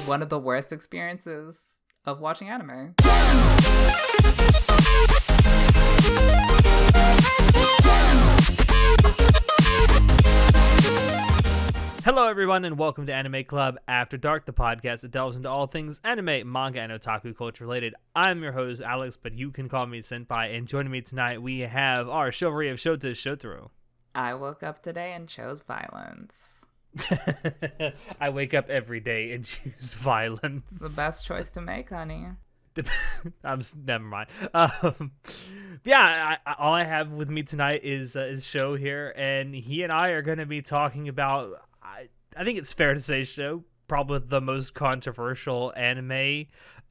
one of the worst experiences of watching anime. Hello, everyone, and welcome to Anime Club After Dark, the podcast that delves into all things anime, manga, and otaku culture related. I'm your host, Alex, but you can call me Senpai, and joining me tonight, we have our chivalry of Shota, Shotaro. I woke up today and chose violence. I wake up every day and choose violence. The best choice to make, honey. Never mind. All I have with me tonight is Sho here, and he and I are going to be talking about, I think it's fair to say, Sho, probably the most controversial anime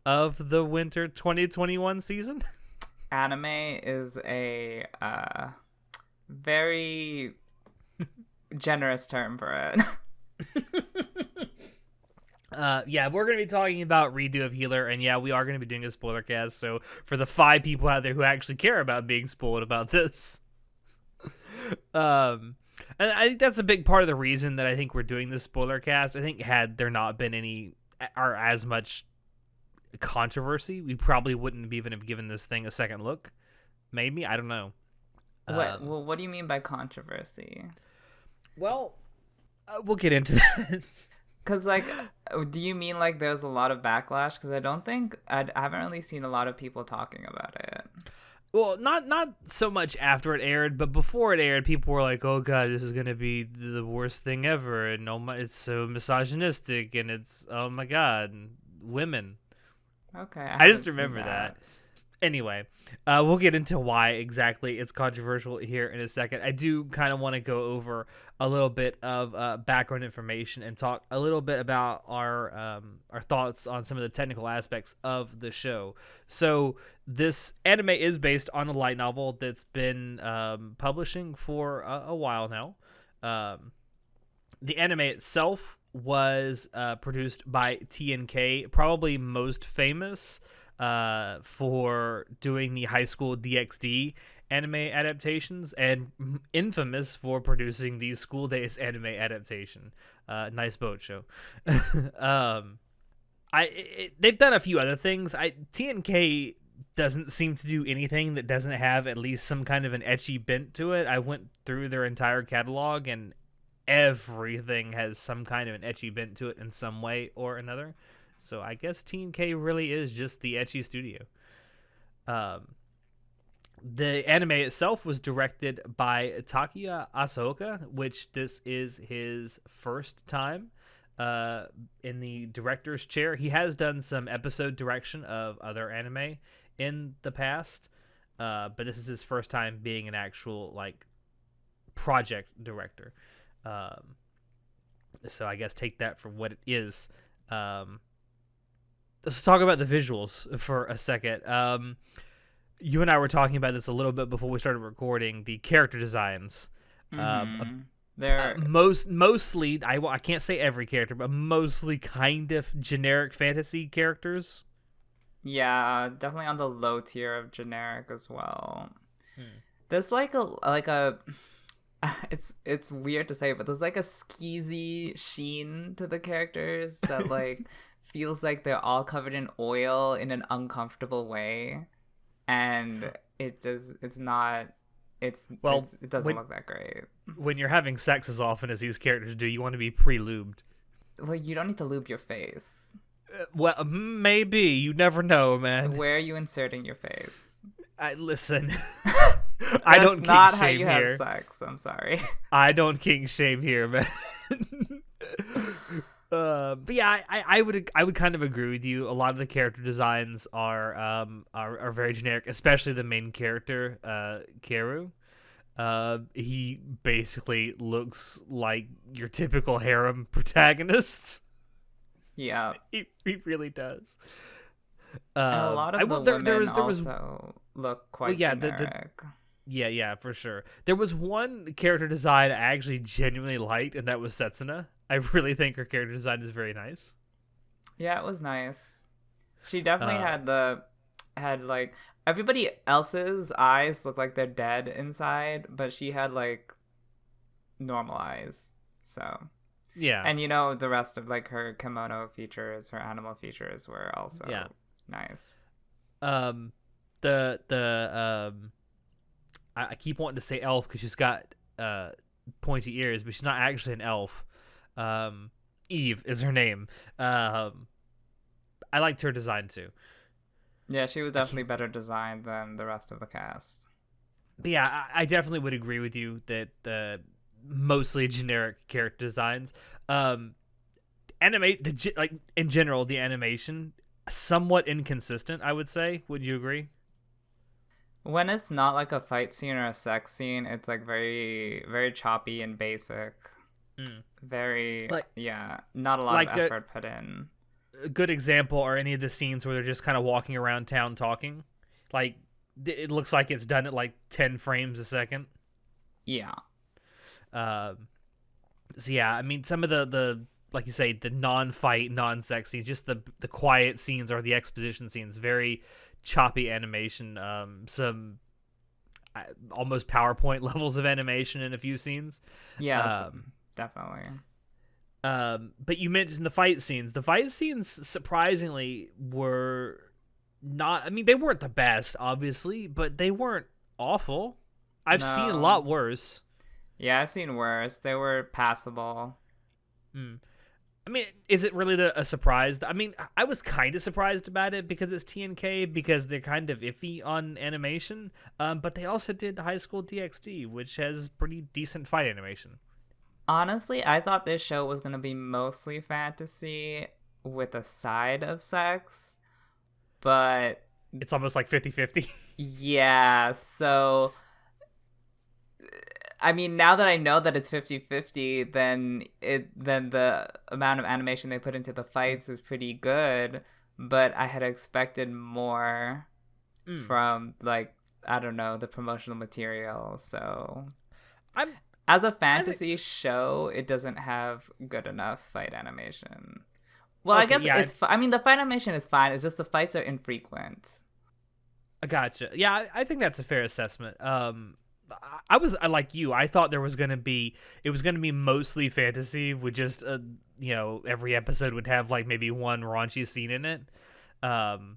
of the winter 2021 season. Anime is a very generous term for it. We're going to be talking about Redo of Healer, and we are going to be doing a spoiler cast, so for the 5 people out there who actually care about being spoiled about this. And I think that's a big part of the reason that I think we're doing this spoiler cast. I think had there not been any or as much controversy, we probably wouldn't even have given this thing a second look. Maybe, I don't know. What do you mean by controversy? Well, we'll get into that. Because, do you mean, there's a lot of backlash? Because I haven't really seen a lot of people talking about it. Well, not so much after it aired, but before it aired, people were like, oh god, this is going to be the worst thing ever, and it's so misogynistic, and it's, oh my god, women. Okay. I just remember that. Anyway, we'll get into why exactly it's controversial here in a second. I do kind of want to go over a little bit of background information and talk a little bit about our thoughts on some of the technical aspects of the show. So this anime is based on a light novel that's been publishing for a while now. The anime itself was produced by TNK, probably most famous for doing the High School DxD anime adaptations, and infamous for producing the School Days anime adaptation. Nice boat show. They've done a few other things. TNK doesn't seem to do anything that doesn't have at least some kind of an ecchi bent to it. I went through their entire catalog, and everything has some kind of an ecchi bent to it in some way or another. So I guess TNK really is just the ecchi studio. The anime itself was directed by Takuya Asaoka, which this is his first time in the director's chair. He has done some episode direction of other anime in the past, but this is his first time being an actual project director. So I guess take that for what it is. Let's talk about the visuals for a second. You and I were talking about this a little bit before we started recording. The character designs, they're mostly I can't say every character, but mostly kind of generic fantasy characters. Yeah, definitely on the low tier of generic as well. There's a it's weird to say, but there's a skeezy sheen to the characters that feels like they're all covered in oil in an uncomfortable way, and it doesn't look that great. When you're having sex as often as these characters do, you want to be pre-lubed. Well, you don't need to lube your face. Well, maybe. You never know, man. Where are you inserting your face? Listen. I don't kink shame here. That's not how you have sex. I'm sorry. I don't kink shame here, man. But yeah, I would kind of agree with you. A lot of the character designs are very generic, especially the main character, Kaoru. He basically looks like your typical harem protagonist. Yeah, he really does. And a lot of the women also look quite generic. Yeah, for sure. There was one character design I actually genuinely liked, and that was Setsuna. I really think her character design is very nice. Yeah, it was nice. She definitely had everybody else's eyes look like they're dead inside, but she had normal eyes. So Yeah. And the rest of like her kimono features, her animal features were also nice. I keep wanting to say elf because she's got pointy ears, but she's not actually an elf. Eve is her name. I liked her design too. Yeah, she was definitely better designed than the rest of the cast. But yeah, I definitely would agree with you that mostly generic character designs. Like in general, the animation somewhat inconsistent, I would say. Would you agree? When it's not like a fight scene or a sex scene, it's like very, very choppy and basic. Very, not a lot of effort put in. A good example are any of the scenes where they're just kind of walking around town talking. Like, it looks like it's done at like 10 frames a second. Yeah. So yeah, I mean, some of the like you say, the non-fight, non-sex scenes, just the quiet scenes or the exposition scenes, very choppy animation. Some almost PowerPoint levels of animation in a few scenes. Yeah, definitely. But you mentioned the fight scenes. The fight scenes, surprisingly, were not... I mean, they weren't the best, obviously, but they weren't awful. I've seen a lot worse. Yeah, I've seen worse. They were passable. I mean, is it really a surprise? I mean, I was kind of surprised about it because it's TNK, because they're kind of iffy on animation. But they also did High School DxD, which has pretty decent fight animation. Honestly, I thought this show was going to be mostly fantasy with a side of sex, but... It's almost like 50-50. Yeah, so... I mean, now that I know that it's 50-50, then the amount of animation they put into the fights is pretty good, but I had expected more from, like, I don't know, the promotional material, so... As a fantasy show, it doesn't have good enough fight animation. Well, okay, I guess I mean, the fight animation is fine. It's just the fights are infrequent. I gotcha. Yeah, I think that's a fair assessment. I like you. I thought it was gonna be mostly fantasy with just every episode would have like maybe one raunchy scene in it. And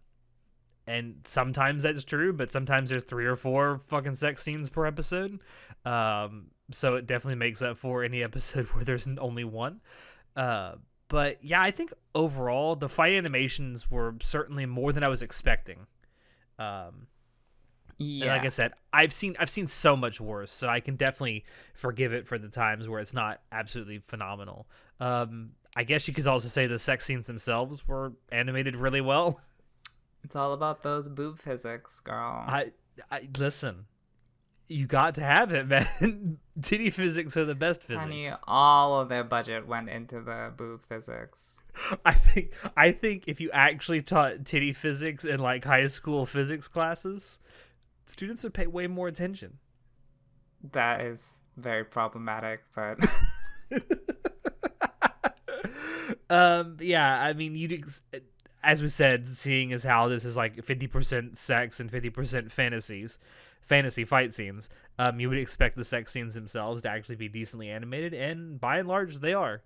sometimes that's true, but sometimes there's 3 or 4 fucking sex scenes per episode. So it definitely makes up for any episode where there's only one. But yeah, I think overall the fight animations were certainly more than I was expecting. Yeah. And like I said, I've seen so much worse, so I can definitely forgive it for the times where it's not absolutely phenomenal. I guess you could also say the sex scenes themselves were animated really well. It's all about those boob physics, girl. I listen. You got to have it, man. Titty physics are the best physics. Honey, all of their budget went into the boob physics. I think if you actually taught titty physics in like high school physics classes, students would pay way more attention. That is very problematic, but yeah, I mean, as we said, seeing as how this is like 50% sex and 50% fantasy fight scenes, you would expect the sex scenes themselves to actually be decently animated, and by and large they are.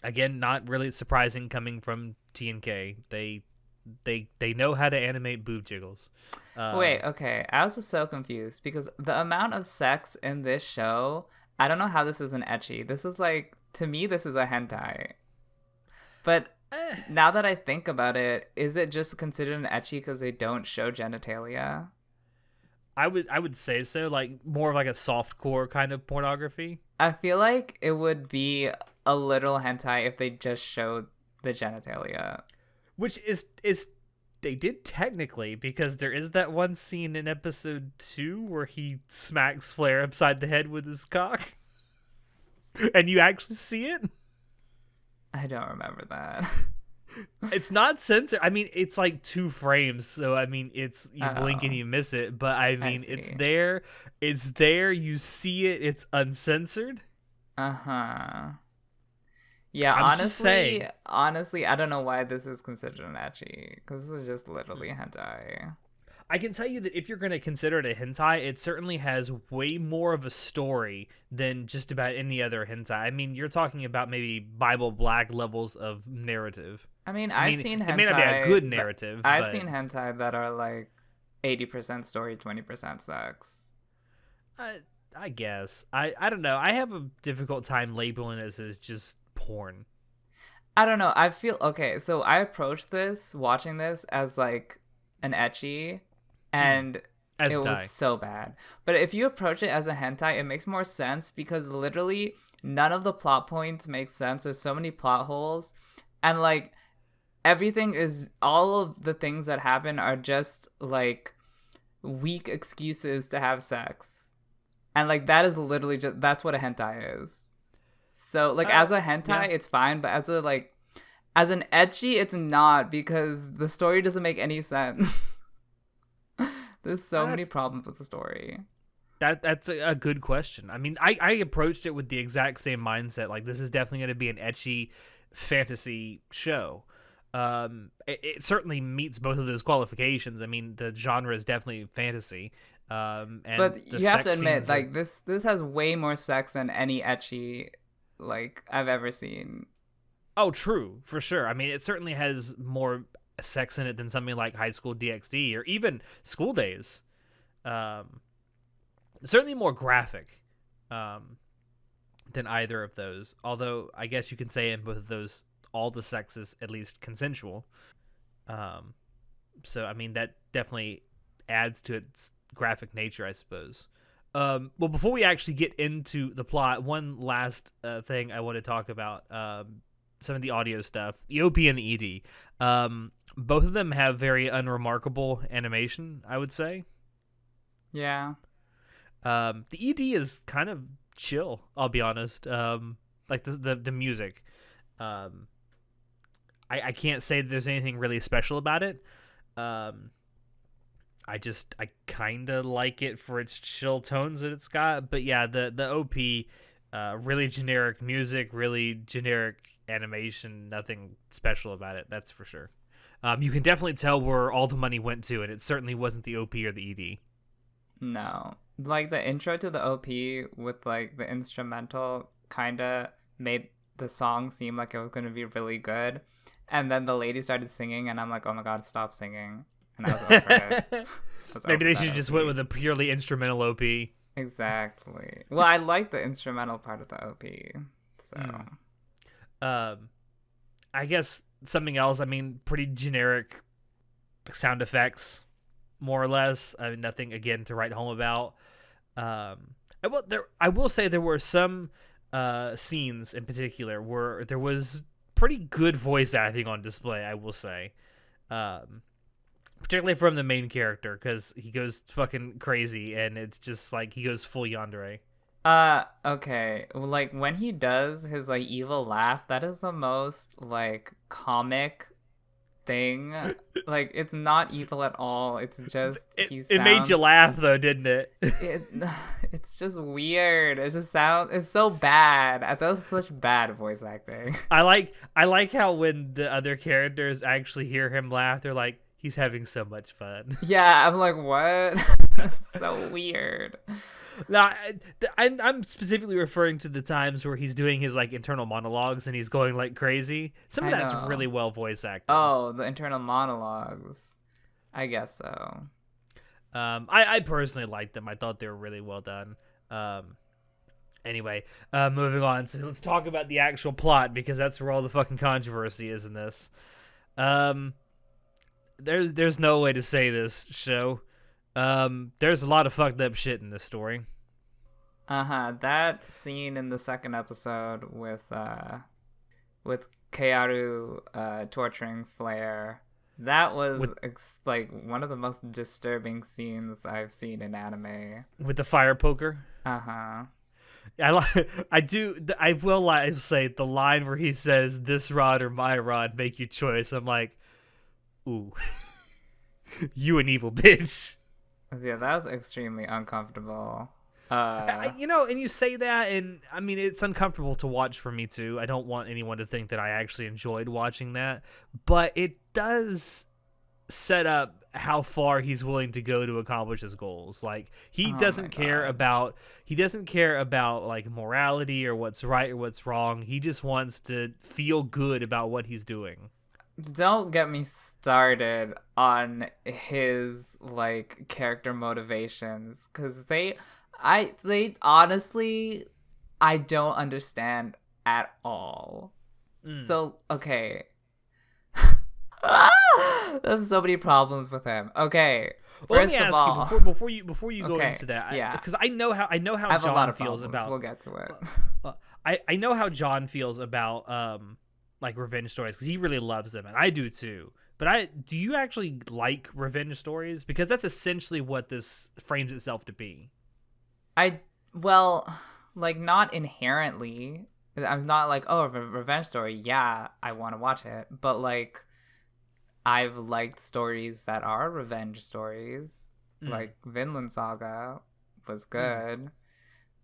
Again, not really surprising coming from TNK. They know how to animate boob jiggles. Wait, okay. I was just so confused because the amount of sex in this show, I don't know how this isn't ecchi. This is like, to me, this is a hentai. But now that I think about it, is it just considered an ecchi because they don't show genitalia? I would say so, like more of like a softcore kind of pornography. I feel like it would be a little hentai if they just showed the genitalia. Which is they did technically, because there is that one scene in episode 2 where he smacks Flair upside the head with his cock. And you actually see it? I don't remember that. It's not censored. I mean, it's like 2 frames, so I mean, it's you blink and you miss it, but I mean, it's there. It's there. You see it. It's uncensored. Uh-huh. Yeah, honestly, I don't know why this is considered an ecchi, because this is just literally hentai. I can tell you that if you're going to consider it a hentai, it certainly has way more of a story than just about any other hentai. I mean, you're talking about maybe Bible Black levels of narrative. I mean, I've seen hentai. It may not be a good narrative. I've seen hentai that are like 80% story, 20% sex. I guess. I don't know. I have a difficult time labeling this as just porn. I don't know. I feel okay. So I approached watching this as like an ecchi, and it was so bad. But if you approach it as a hentai, it makes more sense because literally none of the plot points make sense. There's so many plot holes, and like all of the things that happen are just like weak excuses to have sex. And like that is literally that's what a hentai is. So like as a hentai, it's fine, but as an ecchi, it's not, because the story doesn't make any sense. There's so many problems with the story. That's a good question. I mean, I approached it with the exact same mindset. Like, this is definitely going to be an ecchi fantasy show. It certainly meets both of those qualifications. I mean, the genre is definitely fantasy. But you have to admit, like this has way more sex than any ecchi like I've ever seen. Oh, true, for sure. I mean, it certainly has more sex in it than something like High School DxD or even School Days. Certainly more graphic than either of those. Although I guess you can say in both of those, all the sex is at least consensual. So I mean, that definitely adds to its graphic nature, I suppose. Well, before we actually get into the plot, one last thing I want to talk about. Some of the audio stuff, the OP and the ED. Both of them have very unremarkable animation, I would say. Yeah. The ED is kind of chill, I'll be honest. Like the music. I can't say that there's anything really special about it. I kind of like it for its chill tones that it's got. But yeah, the OP, really generic music, really generic animation, nothing special about it, that's for sure. You can definitely tell where all the money went to, and it certainly wasn't the OP or the ED. No. Like, the intro to the OP with, like, the instrumental kind of made the song seem like it was going to be really good. And then the lady started singing, and I'm like, oh my god, stop singing. And I was over it. Maybe they should have just went with a purely instrumental OP. Exactly. Well, I like the instrumental part of the OP. So... I guess something else. I mean, pretty generic sound effects, more or less. I mean, nothing again to write home about. I will say there were some scenes in particular where there was pretty good voice acting on display. I will say, particularly from the main character, because he goes fucking crazy, and it's just like he goes full yandere. Okay. Like, when he does his, like, evil laugh, that is the most, like, comic thing. Like, it's not evil at all. It's just, it made you laugh, though, didn't it? It's just weird. It's so bad. That was such bad voice acting. I like how when the other characters actually hear him laugh, they're like, he's having so much fun. Yeah, I'm like, what? So weird. No, I'm specifically referring to the times where he's doing his, like, internal monologues and he's going like crazy. Some of that's really well voice acted. Oh, the internal monologues. I guess so. I personally liked them. I thought they were really well done. Anyway, moving on. So let's talk about the actual plot, because that's where all the fucking controversy is in this. There's no way to say this show. There's a lot of fucked up shit in this story. That scene in the second episode with Kearu torturing Flare, that was like one of the most disturbing scenes I've seen in anime. With the fire poker. I will say the line where he says, "This rod or my rod, make your choice." I'm like, ooh, you an evil bitch. Yeah, that was extremely uncomfortable. And you say that, and I mean, it's uncomfortable to watch for me too. I don't want anyone to think that I actually enjoyed watching that, but it does set up how far he's willing to go to accomplish his goals. Like he Oh doesn't my care God. about like morality or what's right or what's wrong. He just wants to feel good about what he's doing. Don't get me started on his like character motivations, because they honestly, I don't understand at all. So okay. I have so many problems with him. Okay, Well, let first me of ask you all, before you go okay, into that, yeah, because I know how I have a lot John of feels problems. about. We'll get to it. I know how John feels about like revenge stories, because he really loves them, and I do too. But do you actually like revenge stories? Because that's essentially what this frames itself to be. Well, like not inherently. I'm not like, oh, a revenge story. Yeah, I want to watch it, but like I've liked stories that are revenge stories. Mm, Like Vinland Saga was mm, good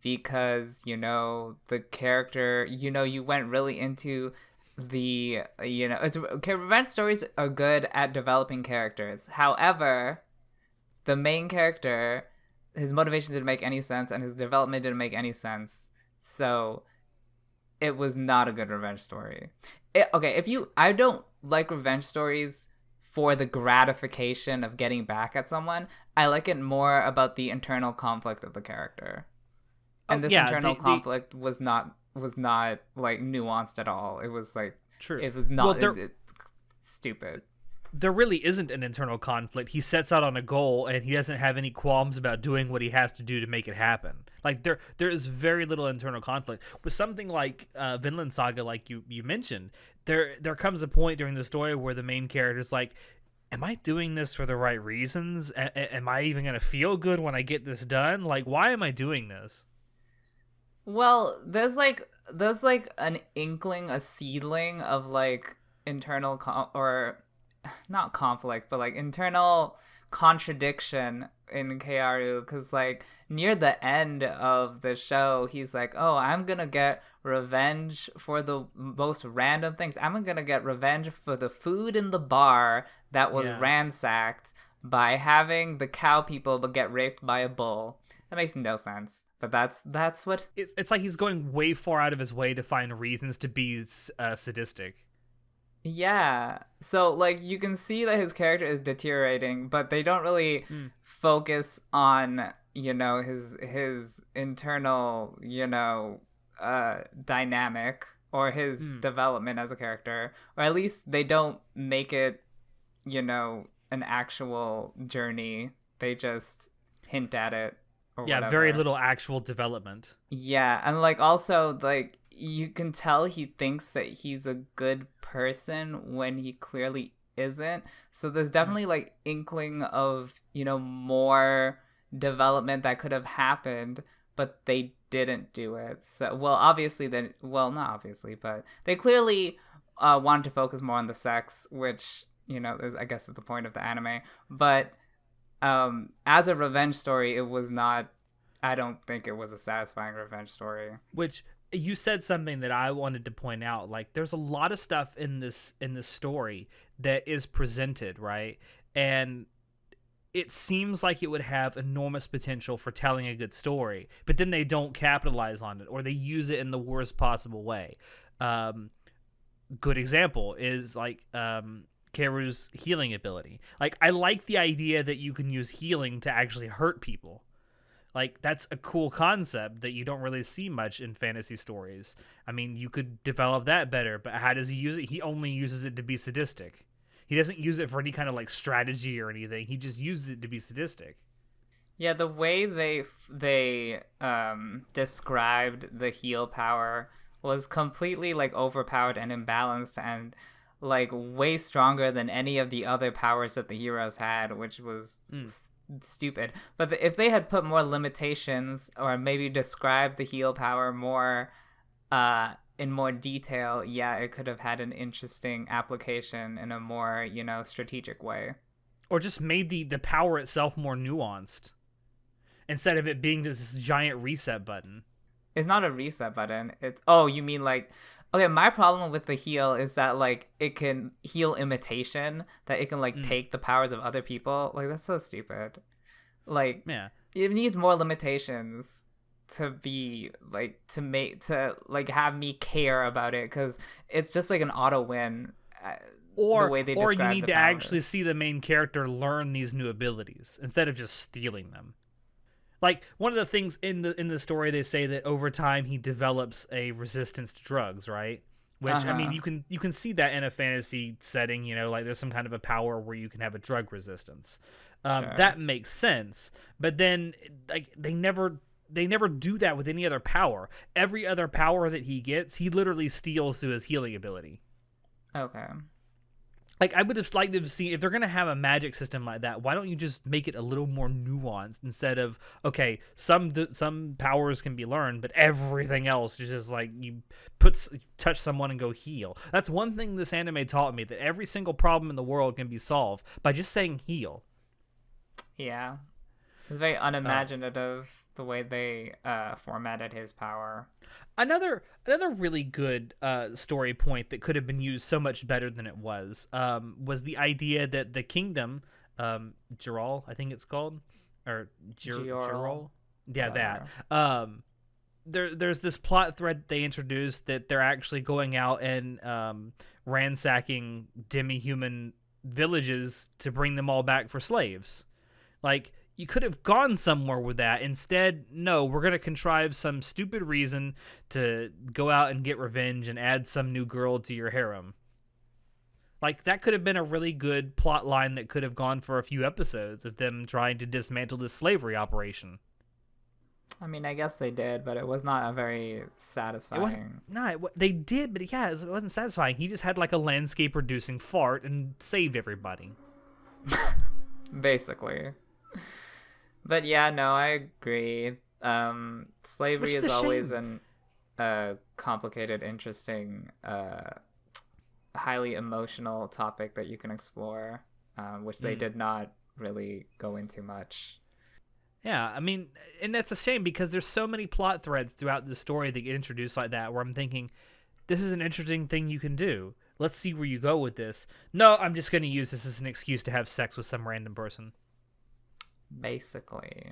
because, the character, you went really into it's okay, revenge stories are good at developing characters. However, the main character, his motivation didn't make any sense and his development didn't make any sense. So, it was not a good revenge story. I don't like revenge stories for the gratification of getting back at someone. I like it more about the internal conflict of the character. Oh And this yeah, internal the conflict was not like nuanced at all. It was like true. it was Well, not it's stupid. there really isn't an internal conflict. He sets out on a goal and he doesn't have any qualms about doing what he has to do to make it happen. Like there is very little internal conflict. With something like Vinland Saga, like you mentioned, there comes a point during the story where the main character is like, am I doing this for the right reasons? Am I even going to feel good when I get this done? Like, why am I doing this? Well, there's like an inkling, a seedling of like internal or not conflict, but like internal contradiction in Kearu, because like near the end of the show, he's like, "Oh, I'm gonna get revenge for the most random things. I'm gonna get revenge for the food in the bar that was Yeah. ransacked by having the cow people but get raped by a bull." That makes no sense. But that's what. It's like he's going way far out of his way to find reasons to be sadistic. Yeah. So like you can see that his character is deteriorating, but they don't really Mm, focus on, his internal, dynamic or his mm. development as a character, or at least they don't make it, an actual journey. They just hint at it or Yeah, very whatever. little actual development. Yeah, and like also like you can tell he thinks that he's a good person when he clearly isn't. So there's Mm. definitely like inkling of, more development that could have happened, but they didn't do it. So well, obviously then well, not obviously, but they clearly wanted to focus more on the sex, which, I guess is the point of the anime. But as a revenge story, it was not. I don't think it was a satisfying revenge story. Which you said something that I wanted to point out. Like, there's a lot of stuff in this story that is presented, right? And it seems like it would have enormous potential for telling a good story, but then they don't capitalize on it, or they use it in the worst possible way. Um, Good example is like Karu's healing ability. Like, I like the idea that you can use healing to actually hurt people. Like, that's a cool concept that you don't really see much in fantasy stories. I mean, you could develop that better, but how does he use it? He only uses it to be sadistic. He doesn't use it for any kind of like strategy or anything. He just uses it to be sadistic. Yeah, the way they described the heal power was completely like overpowered and imbalanced and like way stronger than any of the other powers that the heroes had, which was Mm. stupid. But if they had put more limitations or maybe described the heal power more in more detail, yeah, it could have had an interesting application in a more, strategic way. Or just made the power itself more nuanced instead of it being this giant reset button. It's not a reset button. It's, oh, you mean like, Okay, my problem with the heal is that like it can heal imitation, that it can like take the powers of other people. Like that's so stupid. Like Yeah. it needs more limitations to be like to like have me care about it, because it's just like an auto win. The way they or you describe need the to powers. actually see the main character learn these new abilities instead of just stealing them. Like one of the things in the story, they say that over time he develops a resistance to drugs, right? Which I mean, you can see that in a fantasy setting, you know, like there's some kind of a power where you can have a drug resistance. Sure. That makes sense, but then like they never do that with any other power. Every other power that he gets, he literally steals to his healing ability. Okay. Like, I would have liked to have seen, if they're going to have a magic system like that, why don't you just make it a little more nuanced instead of, okay, some powers can be learned, but everything else is just like you touch someone and go heal. That's one thing this anime taught me, that every single problem in the world can be solved by just saying heal. Yeah. It's very unimaginative the way they formatted his power. Another really good story point that could have been used so much better than it was the idea that the kingdom, Giral, I think it's called, or Giral, yeah, that. There's this plot thread they introduced that they're actually going out and ransacking demi-human villages to bring them all back for slaves. Like, you could have gone somewhere with that. Instead, no, we're going to contrive some stupid reason to go out and get revenge and add some new girl to your harem. Like, that could have been a really good plot line that could have gone for a few episodes of them trying to dismantle this slavery operation. I mean, I guess they did, but it was not a very satisfying. They did, but yeah, it wasn't satisfying. He just had like a landscape-reducing fart and saved everybody. Basically. But yeah, no, I agree. Slavery is always a complicated, interesting, highly emotional topic that you can explore, which they did not really go into much. Yeah, I mean, and that's a shame because there's so many plot threads throughout the story that get introduced like that where I'm thinking, this is an interesting thing you can do. Let's see where you go with this. No, I'm just going to use this as an excuse to have sex with some random person. Basically.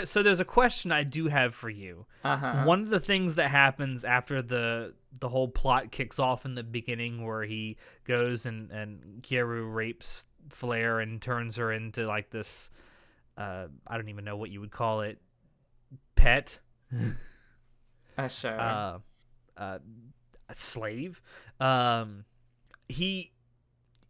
So there's a question I do have for you. One of the things that happens after the whole plot kicks off in the beginning, where he goes and Kieru rapes Flare and turns her into like this, I don't even know what you would call it, pet. Sure. A slave. He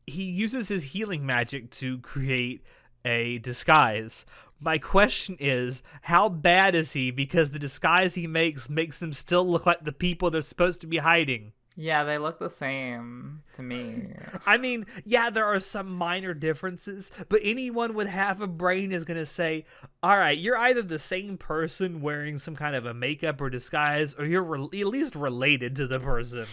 uses his healing magic to create a disguise. My question is, how bad is he? Because the disguise he makes them still look like the people they're supposed to be hiding. Yeah, they look the same to me. I mean, yeah, there are some minor differences, but anyone with half a brain is going to say, all right, you're either the same person wearing some kind of a makeup or disguise, or you're at least related to the person.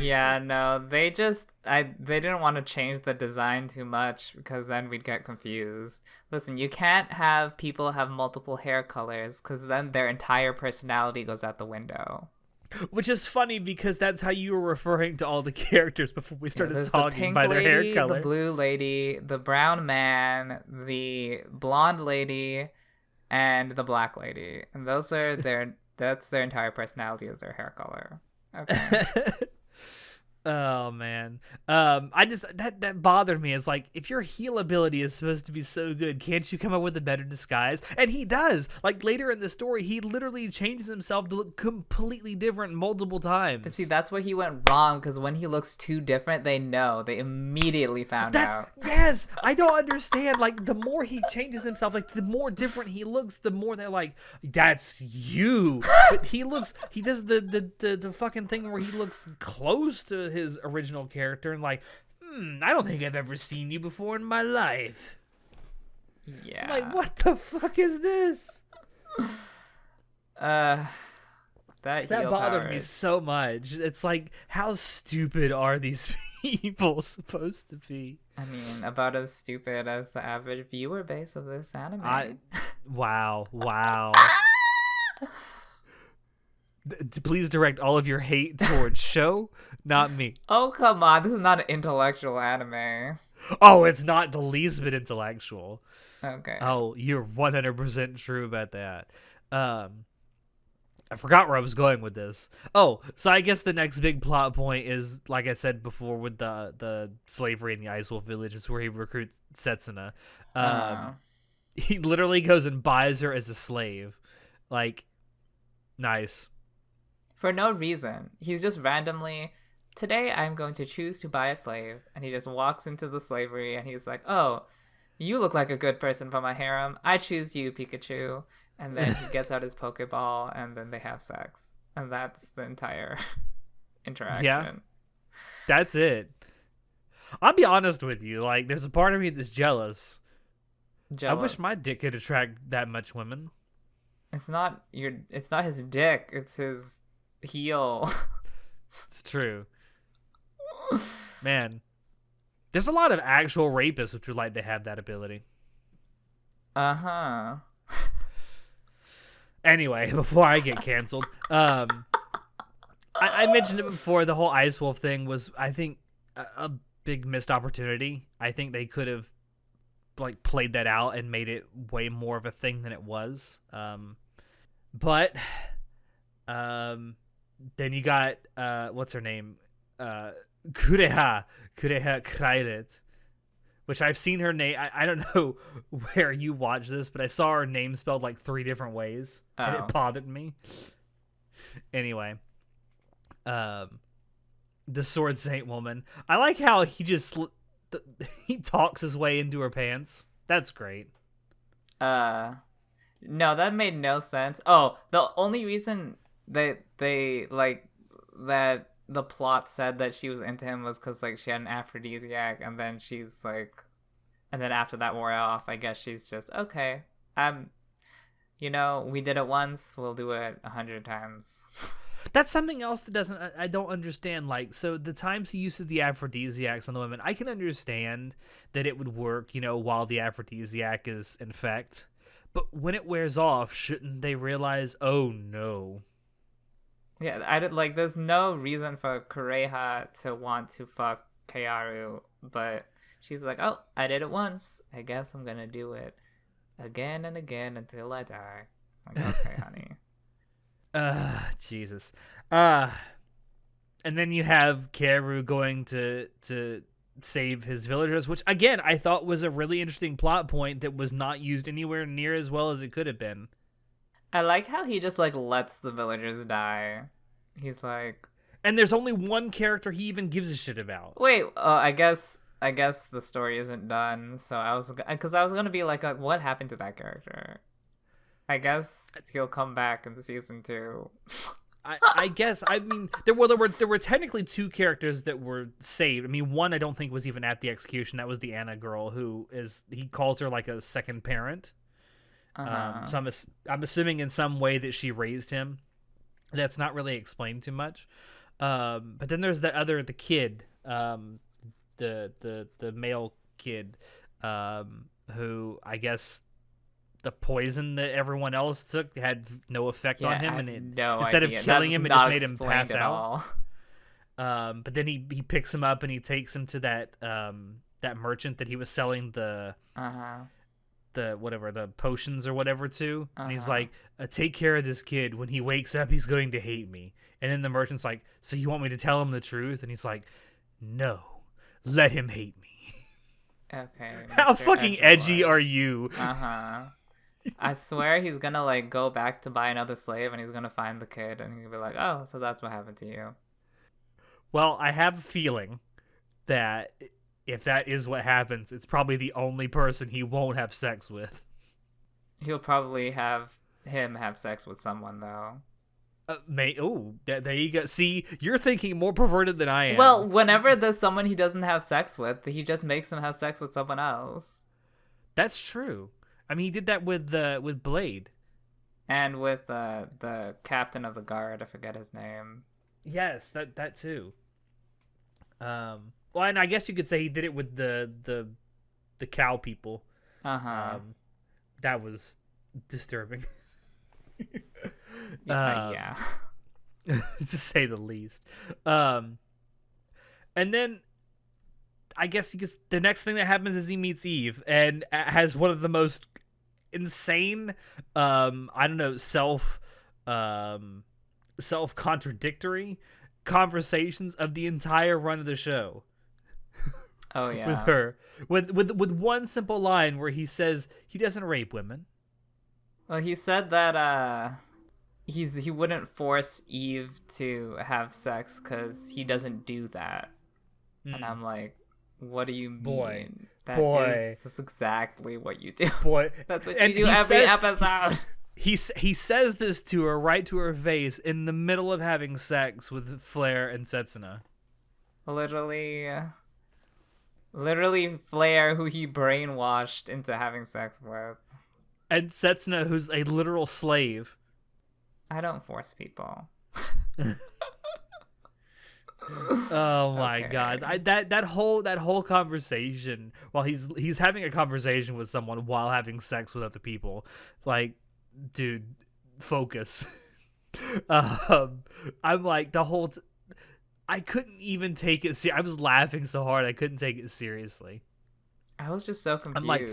Yeah, no, they didn't want to change the design too much because then we'd get confused. Listen, you can't have people have multiple hair colors because then their entire personality goes out the window. Which is funny because that's how you were referring to all the characters before we started talking by their hair color. The blue lady, the brown man, the blonde lady, and the black lady. And those are that's their entire personality is their hair color. Okay. Oh man. I just that bothered me. It's like, if your heal ability is supposed to be so good, can't you come up with a better disguise? And he does. Like later in the story, he literally changes himself to look completely different multiple times. But see, that's where he went wrong, because when he looks too different, they immediately found out. Yes, I don't understand. Like, the more he changes himself, like the more different he looks, the more they're like, that's you. But he does the fucking thing where he looks close to his original character and like, I don't think I've ever seen you before in my life. Yeah. Like, what the fuck is this? That bothered me so much. It's like, how stupid are these people supposed to be? I mean, about as stupid as the average viewer base of this anime. Wow. Please direct all of your hate towards Show, not me. Oh, come on. This is not an intellectual anime. Oh, it's not the least bit intellectual. Okay. Oh, you're 100% true about that. I forgot where I was going with this. Oh, so I guess the next big plot point is, like I said before, with the slavery in the Ice Wolf Village, is where he recruits Setsuna. He literally goes and buys her as a slave. Like, nice. For no reason. He's just randomly, today I'm going to choose to buy a slave. And he just walks into the slavery and he's like, oh, you look like a good person for my harem. I choose you, Pikachu. And then he gets out his Pokeball and then they have sex. And that's the entire interaction. Yeah, that's it. I'll be honest with you. Like, there's a part of me that's jealous. I wish my dick could attract that much women. It's not his dick, it's his heel. It's true. Man, there's a lot of actual rapists which would like to have that ability. Uh-huh. Anyway, before I get canceled, I mentioned it before, the whole Ice Wolf thing was, I think, a big missed opportunity. I think they could have like played that out and made it way more of a thing than it was. But then you got what's her name? Kureha Krairet, which I've seen her name. I don't know where you watch this, but I saw her name spelled like 3 different ways, and it bothered me. Anyway, the Sword Saint woman. I like how he just he talks his way into her pants. That's great. No, that made no sense. Oh, the only reason they like that the plot said that she was into him was because like she had an aphrodisiac, and then she's like, and then after that wore off, I guess she's just okay. We did it once, we'll do it 100 times. That's something else that I don't understand. Like, so the times he uses the aphrodisiacs on the women, I can understand that it would work, while the aphrodisiac is in effect. But when it wears off, shouldn't they realize, oh no? Yeah, there's no reason for Kureha to want to fuck Kaoru, but she's like, oh, I did it once. I guess I'm gonna do it again and again until I die. Like, okay, honey. Jesus. And then you have Kaoru going to save his villagers, which again I thought was a really interesting plot point that was not used anywhere near as well as it could have been. I like how he just like lets the villagers die. He's like, and there's only one character he even gives a shit about. Wait, I guess the story isn't done. So I was gonna be like, what happened to that character? I guess he'll come back in season 2. I guess. I mean, there were technically 2 characters that were saved. I mean, one I don't think was even at the execution. That was the Anna girl, he calls her like a second parent. Uh-huh. So I'm assuming in some way that she raised him. That's not really explained too much. But then there's the kid, the male kid, who I guess the poison that everyone else took had no effect on him, and instead of killing him, it just made him pass out. But then he picks him up and he takes him to that merchant that he was selling the potions or whatever to, and he's like, take care of this kid. When he wakes up, he's going to hate me. And then the merchant's like, so you want me to tell him the truth? And he's like, no, let him hate me. Okay. How fucking edgy are you? I swear he's gonna like go back to buy another slave, and he's gonna find the kid, and he'll be like, oh, so that's what happened to you. Well, I have a feeling that if that is what happens, it's probably the only person he won't have sex with. He'll probably have sex with someone, though. There you go. See, you're thinking more perverted than I am. Well, whenever there's someone he doesn't have sex with, he just makes him have sex with someone else. That's true. I mean, he did that with Blade. And with the captain of the guard, I forget his name. Yes, that too. Well, and I guess you could say he did it with the cow people. That was disturbing. Yeah. to say the least. And then I guess the next thing that happens is he meets Eve and has one of the most insane, I don't know, self-contradictory conversations of the entire run of the show. Oh yeah. With her, with one simple line where he says he doesn't rape women. Well, he said that he wouldn't force Eve to have sex because he doesn't do that. And I'm like, what do you mean? That's exactly what you do. That's what you do every episode. He says this to her right to her face in the middle of having sex with Flair and Setsuna. Literally Flair, who he brainwashed into having sex with. And Setsuna, who's a literal slave. I don't force people. Oh my god! That whole conversation while he's having a conversation with someone while having sex with other people, like, dude, focus. I'm like I couldn't even take it. I was laughing so hard I couldn't take it seriously. I was just so confused. I'm like,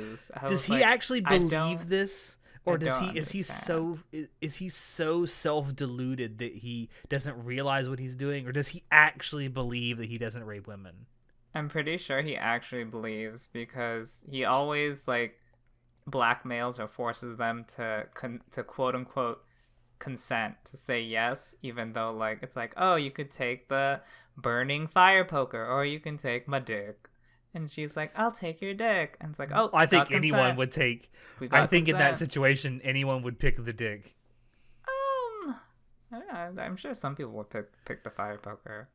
does he actually believe this? Or is he so self-deluded that he doesn't realize what he's doing? Or does he actually believe that he doesn't rape women? I'm pretty sure he actually believes, because he always like blackmails or forces them to quote unquote consent, to say yes, even though like it's like, oh, you could take the burning fire poker, or you can take my dick. And she's like, I'll take your dick. And it's like, oh, I think anyone would take. I think consent. In that situation, anyone would pick the dick. Yeah, I'm sure some people would pick the fire poker.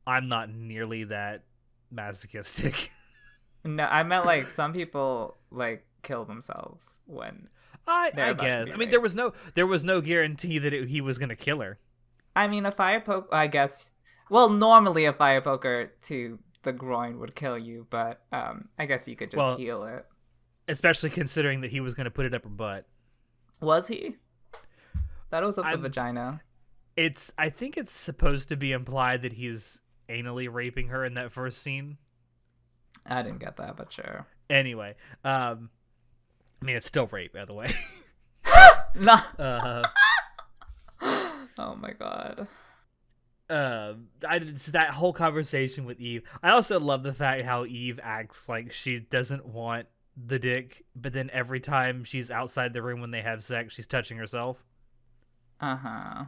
I'm not nearly that masochistic. No, I meant like some people like kill themselves when. I guess. I mean, there was no guarantee that he was gonna kill her. I mean, a fire poker. I guess. Well, normally a fire poker to the groin would kill you, but I guess you could just heal it. Especially considering that he was going to put it up her butt. Was he? That was up the vagina. I think it's supposed to be implied that he's anally raping her in that first scene. I didn't get that, but sure. Anyway, I mean, it's still rape, by the way. No. Oh my god. That whole conversation with Eve. I also love the fact how Eve acts like she doesn't want the dick, but then every time she's outside the room when they have sex, she's touching herself. Uh-huh.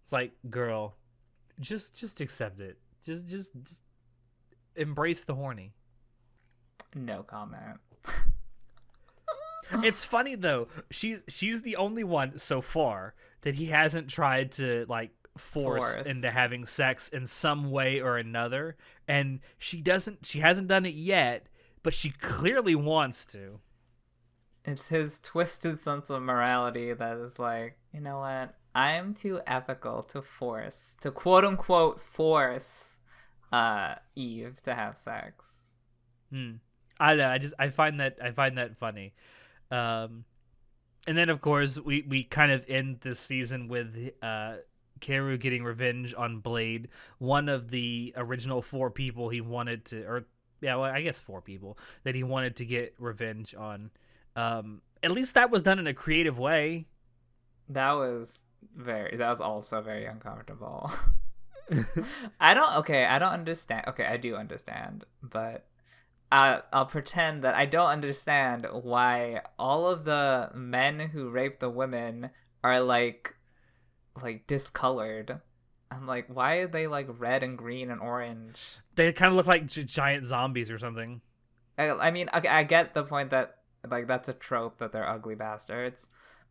It's like, girl, just accept it. Just embrace the horny. No comment. It's funny though. She's the only one so far that he hasn't tried to like force into having sex in some way or another, and she hasn't done it yet, but she clearly wants to. It's his twisted sense of morality that is like, you know what, I'm too ethical to quote unquote force Eve to have sex. I know, I find that funny. And then of course we kind of end this season with Kaoru getting revenge on Blade, one of the original 4 people he wanted to, or yeah, well, I guess 4 people that he wanted to get revenge on. At least that was done in a creative way. That was also very uncomfortable. I don't understand. Okay, I do understand, but I'll pretend that I don't understand why all of the men who rape the women are like discolored. I'm like, why are they like red and green and orange? They kind of look like giant zombies or something. I mean, okay, I get the point that like that's a trope that they're ugly bastards,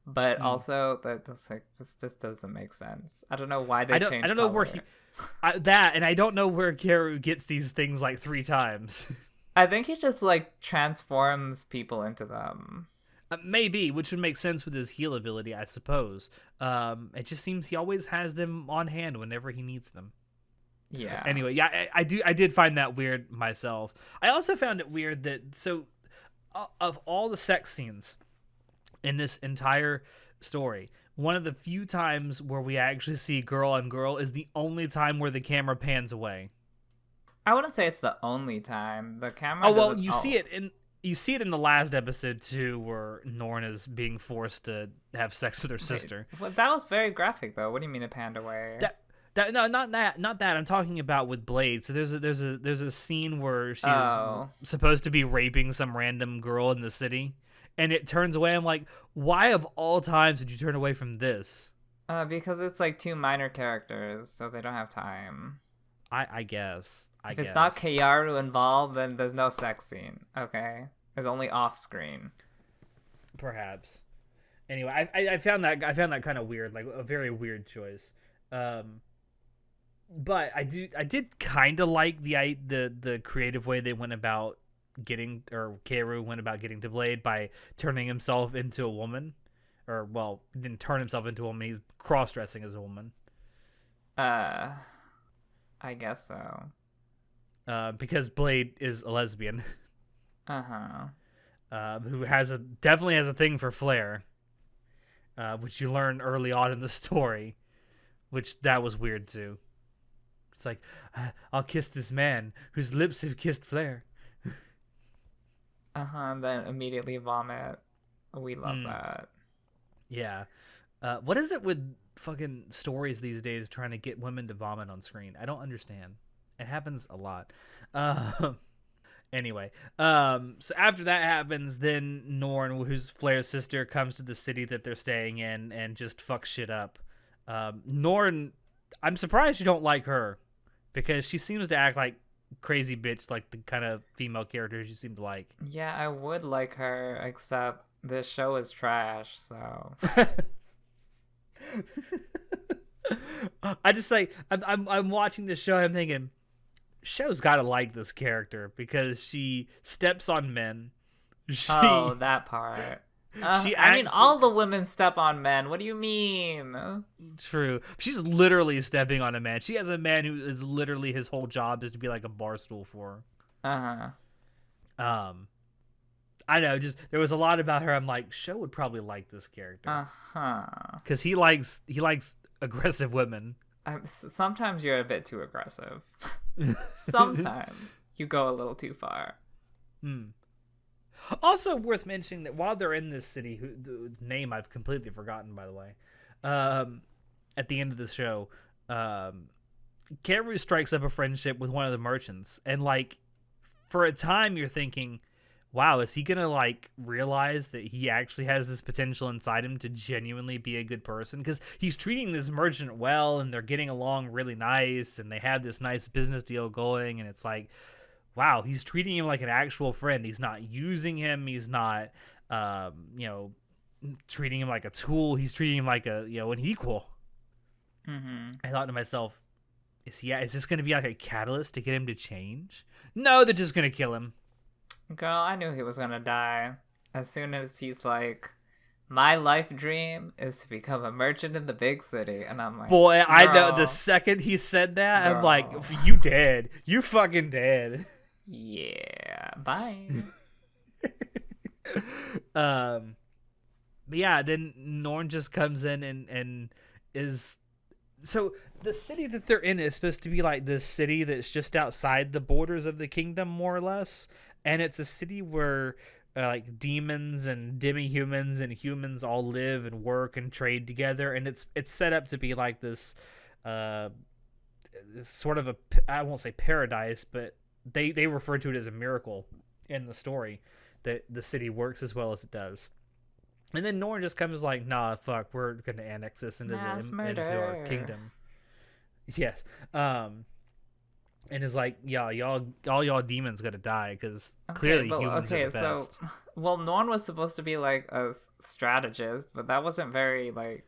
but also that's like this just doesn't make sense. I don't know why they changed. I don't know where and I don't know where Kaoru gets these things like 3 times. I think he just like transforms people into them. Maybe, which would make sense with his heal ability, I suppose. It just seems he always has them on hand whenever he needs them. Yeah. Anyway, yeah, I did find that weird myself. I also found it weird that of all the sex scenes in this entire story, one of the few times where we actually see girl on girl is the only time where the camera pans away. I wouldn't say it's the only time. The camera. Oh well, you see it in the last episode too, where Norn is being forced to have sex with her sister. Well, that was very graphic, though. What do you mean it panned away? No, not that. I'm talking about with Blade. So there's a scene where she's supposed to be raping some random girl in the city, and it turns away. I'm like, why of all times would you turn away from this? Because it's like two minor characters, so they don't have time. I guess. If it's not Kayaru involved, then there's no sex scene. Okay, it's only off screen. Perhaps. Anyway, I found that kind of weird, like a very weird choice. But I did kind of like the creative way they went about Kaoru went about getting to Blade by turning himself into a woman, or well, he didn't turn himself into a woman. He's cross-dressing as a woman. I guess so. Because Blade is a lesbian. Who definitely has a thing for Flare, which you learn early on in the story, which that was weird too. It's like, I'll kiss this man whose lips have kissed Flare. Then immediately vomit. We love that. Yeah. What is it with fucking stories these days trying to get women to vomit on screen? I don't understand. It happens a lot. Anyway, so after that happens, then Norn, who's Flare's sister, comes to the city that they're staying in and just fucks shit up. Norn, I'm surprised you don't like her, because she seems to act like crazy bitch, like the kind of female characters you seem to like. Yeah, I would like her, except this show is trash, so... I just like I'm watching this show, I'm thinking, show's gotta like this character because she steps on men. That part. I mean, all the women step on men. What do you mean? True. She's literally stepping on a man. She has a man who is literally his whole job is to be like a bar stool for her. I know, just there was a lot about her. I'm like, Sho would probably like this character. Because he likes aggressive women. Sometimes you're a bit too aggressive. Sometimes you go a little too far. Also worth mentioning that while they're in this city, the name I've completely forgotten, by the way, at the end of the show, Kaoru strikes up a friendship with one of the merchants, and like for a time you're thinking, wow, is he gonna like realize that he actually has this potential inside him to genuinely be a good person? Because he's treating this merchant well, and they're getting along really nice, and they have this nice business deal going, and it's like, wow, he's treating him like an actual friend. He's not using him. He's not, treating him like a tool. He's treating him like an equal. I thought to myself, is this going to be like a catalyst to get him to change? No, they're just going to kill him. Girl, I knew he was going to die. As soon as he's like, my life dream is to become a merchant in the big city. And I'm like, boy, girl, I know the second he said that, girl. I'm like, you dead. You fucking dead. Yeah, bye. But yeah, then Norn just comes in and is... So the city that they're in is supposed to be like this city that's just outside the borders of the kingdom, more or less. And it's a city where like demons and demi-humans and humans all live and work and trade together. And it's set up to be like this sort of I won't say paradise, but they refer to it as a miracle in the story that the city works as well as it does. And then Norn just comes like, nah, fuck, we're going to annex this into our kingdom. Yes. And is like, yeah, all y'all demons got to die because clearly humans are the best. So, well, Norn was supposed to be like a strategist, but that wasn't very like...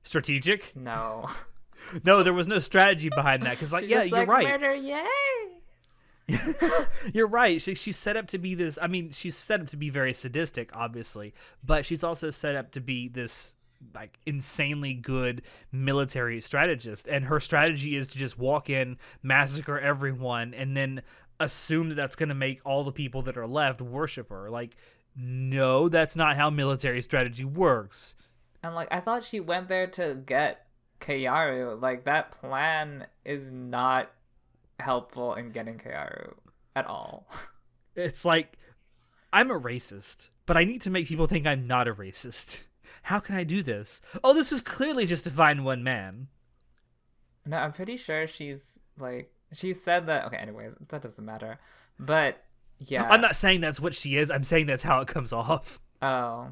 Strategic? No. No, there was no strategy behind that because like, yeah, you're right. Murder, yay! You're right. She's set up to be this. I mean, she's set up to be very sadistic, obviously, but she's also set up to be this like insanely good military strategist. And her strategy is to just walk in, massacre everyone, and then assume that that's going to make all the people that are left worship her. Like, no, that's not how military strategy works. And like I thought she went there to get Kayaru. Like that plan is not helpful in getting Kayaru at all. It's like, I'm a racist, but I need to make people think I'm not a racist. How can I do this? Oh, this was clearly just to find one man. No, I'm pretty sure she's like she said that. Okay, anyways, that doesn't matter. But yeah, I'm not saying that's what she is. I'm saying that's how it comes off. oh,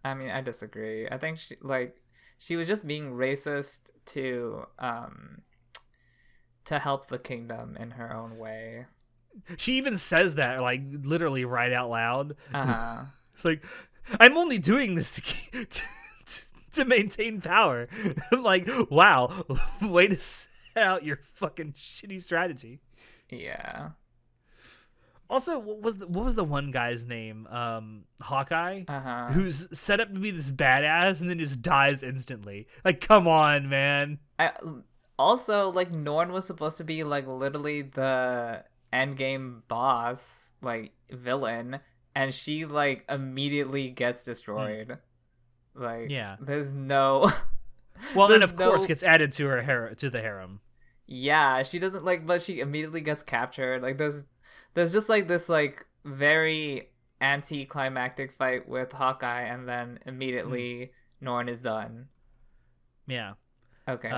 I mean, I disagree. I think she was just being racist to help the kingdom in her own way. She even says that, like, literally right out loud. Uh-huh. It's like, I'm only doing this to maintain power. I'm like, wow, way to set out your fucking shitty strategy. Yeah. Also, what was the one guy's name? Hawkeye, who's set up to be this badass and then just dies instantly. Like, come on, man. Also, like, Norn was supposed to be like literally the endgame boss, like villain, and she like immediately gets destroyed. Like, yeah, there's no. Well, and of course gets added to her to the harem. Yeah, she doesn't like, but she immediately gets captured. Like, there's just like this like very anticlimactic fight with Hawkeye, and then immediately Norn is done. Yeah. Okay.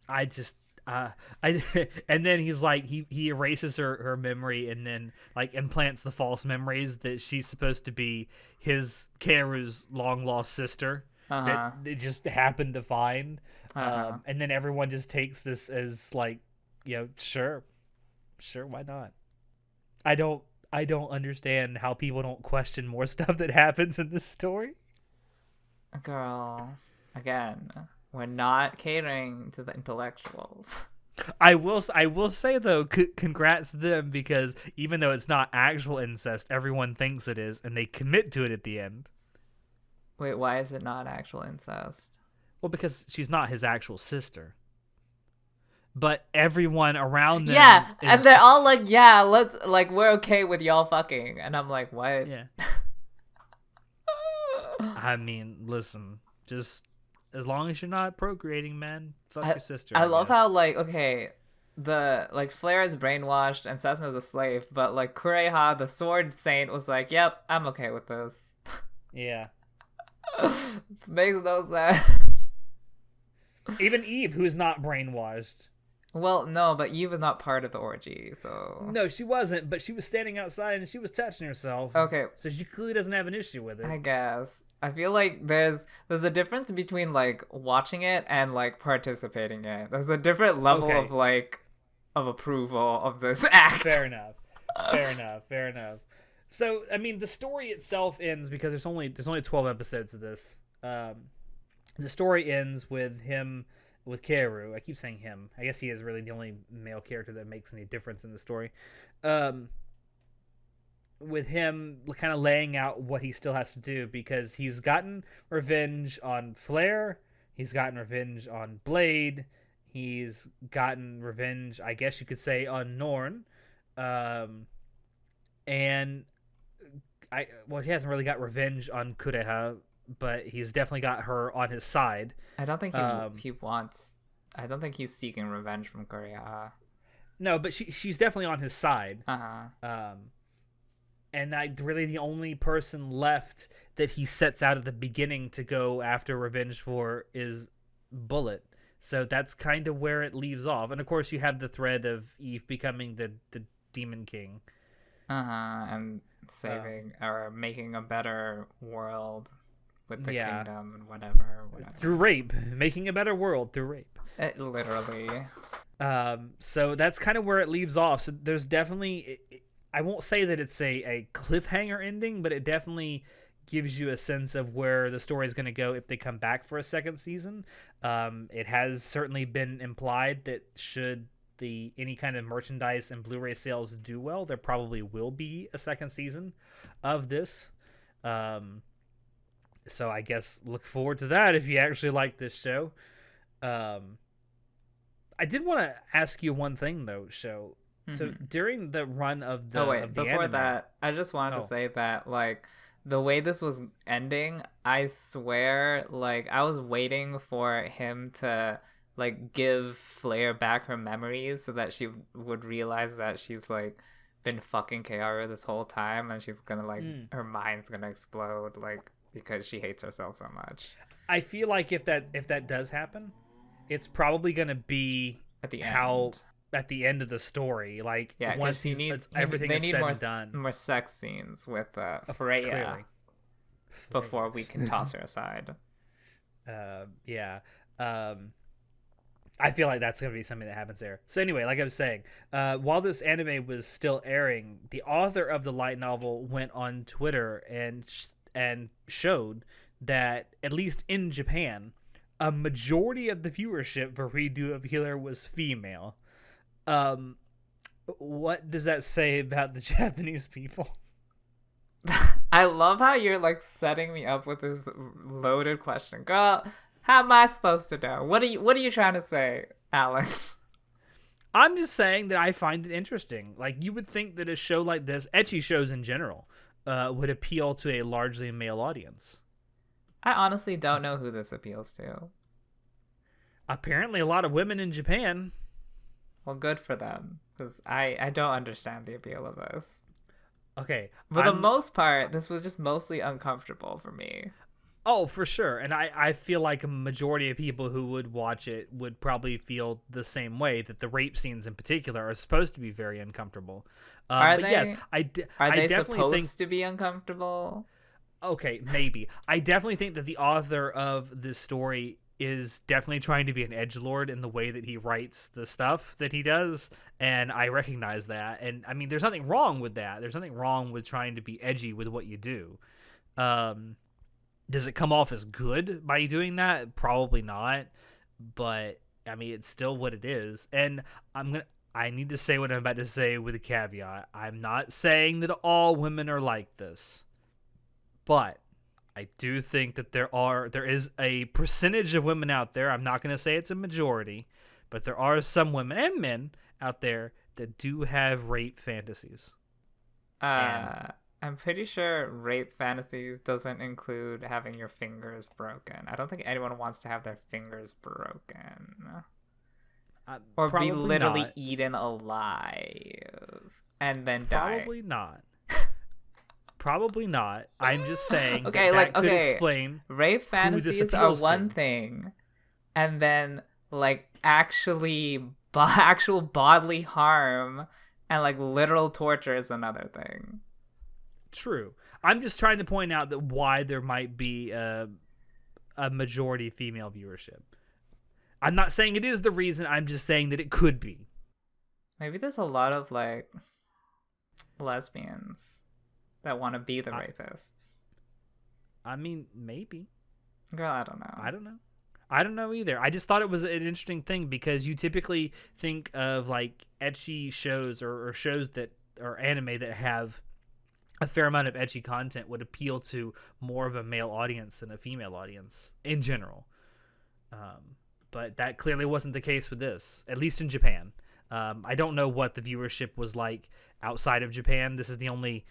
I just and then he's like he erases her memory and then like implants the false memories that she's supposed to be his Karu's long lost sister that they just happened to find. And then everyone just takes this as like, you know, sure, why not? I don't understand how people don't question more stuff that happens in this story. Girl, again, we're not catering to the intellectuals. I will say though, congrats to them, because even though it's not actual incest, everyone thinks it is, and they commit to it at the end. Wait, why is it not actual incest? Well, because she's not his actual sister. But everyone around them, and they're all like, yeah, we're okay with y'all fucking, and I'm like, what? Yeah. I mean, listen, just as long as you're not procreating, man, fuck your sister. I love how, like, okay, the, like, Flare is brainwashed and Cessna's a slave, but, like, Kureha, the sword saint, was like, yep, I'm okay with this. Yeah. Makes no sense. Even Eve, who's not brainwashed. Well, no, but Eve is not part of the orgy, so... No, she wasn't, but she was standing outside and she was touching herself. Okay. So she clearly doesn't have an issue with it. I guess. I feel like there's a difference between, like, watching it and, like, participating in it. There's a different level of, like, of approval of this act. Fair enough. Fair enough. So, I mean, the story itself ends because there's only 12 episodes of this. The story ends with him... with Kaoru. I keep saying him. I guess he is really the only male character that makes any difference in the story. With him kind of laying out what he still has to do, because he's gotten revenge on Flare, he's gotten revenge on Blade, he's gotten revenge, I guess you could say, on Norn. And he hasn't really got revenge on Kureha, but he's definitely got her on his side. I don't think he wants... I don't think he's seeking revenge from Korea. No, but she's definitely on his side. And really the only person left that he sets out at the beginning to go after revenge for is Bullet. So that's kind of where it leaves off. And of course you have the thread of Eve becoming the Demon King. And saving or making a better world with the kingdom and whatever. Through rape. Making a better world through rape. Literally. So that's kind of where it leaves off. So there's definitely... I won't say that it's a cliffhanger ending, but it definitely gives you a sense of where the story is going to go if they come back for a second season. It has certainly been implied that should any kind of merchandise and Blu-ray sales do well, there probably will be a second season of this. So I guess look forward to that if you actually like this show. I did want to ask you one thing though, Sho. So during the run of the before anime, that, I just wanted to say that, like, the way this was ending, I swear, like, I was waiting for him to, like, give Flare back her memories so that she would realize that she's, like, been fucking Kiara this whole time, and she's gonna, like, her mind's gonna explode, like, because she hates herself so much. I feel like if that does happen, it's probably gonna be At the how end. at the end of the story, like Yeah, once everything they is need said more, and done. more sex scenes with Freya Clearly. before we can toss her aside. Yeah. I feel like that's going to be something that happens there. So anyway, like I was saying, while this anime was still airing, the author of the light novel went on Twitter and showed that, at least in Japan, a majority of the viewership for Redo of Healer was female. What does that say about the Japanese people? I love how you're, like, setting me up with this loaded question. Girl, how am I supposed to know? What are you trying to say, Alex? I'm just saying that I find it interesting. Like, you would think that a show like this, ecchi shows in general, would appeal to a largely male audience. I honestly don't know who this appeals to. Apparently a lot of women in Japan. Well, good for them, because I don't understand the appeal of this. Okay. For the most part, this was just mostly uncomfortable for me. Oh, for sure. And I feel like a majority of people who would watch it would probably feel the same way, that the rape scenes in particular are supposed to be very uncomfortable. Are but they? yes, Are they definitely supposed think to be uncomfortable? Okay, maybe. I definitely think that the author of this story is definitely trying to be an edgelord in the way that he writes the stuff that he does, and I recognize that. And I mean, there's nothing wrong with that. There's nothing wrong with trying to be edgy with what you do. Does it come off as good by doing that? Probably not. But I mean, it's still what it is. And I need to say what I'm about to say with a caveat. I'm not saying that all women are like this. But I do think that there is a percentage of women out there. I'm not going to say it's a majority, but there are some women and men out there that do have rape fantasies. I'm pretty sure rape fantasies doesn't include having your fingers broken. I don't think anyone wants to have their fingers broken. Or be literally eaten alive and then die. Probably not. Probably not. I'm just saying that could explain rape fantasies are one thing, and then like actual bodily harm and like literal torture is another thing. True. I'm just trying to point out that why there might be a majority female viewership. I'm not saying it is the reason. I'm just saying that it could be. Maybe there's a lot of like lesbians that want to be the rapists. I mean, maybe. Girl, I don't know. I don't know either. I just thought it was an interesting thing because you typically think of like ecchi shows or shows that or anime that have a fair amount of ecchi content would appeal to more of a male audience than a female audience in general. But that clearly wasn't the case with this, at least in Japan. I don't know what the viewership was like outside of Japan. This is the only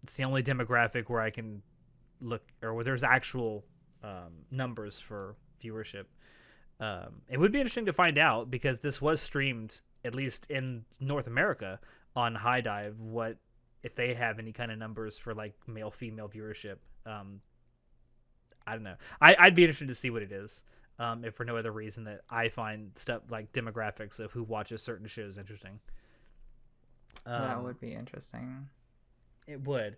it's the only demographic where I can look, or where there's actual numbers for viewership. It would be interesting to find out because this was streamed, at least in North America, on High Dive. What if they have any kind of numbers for like male female viewership? I don't know. I'd be interested to see what it is. If for no other reason that I find stuff like demographics of who watches certain shows interesting. That would be interesting. It would.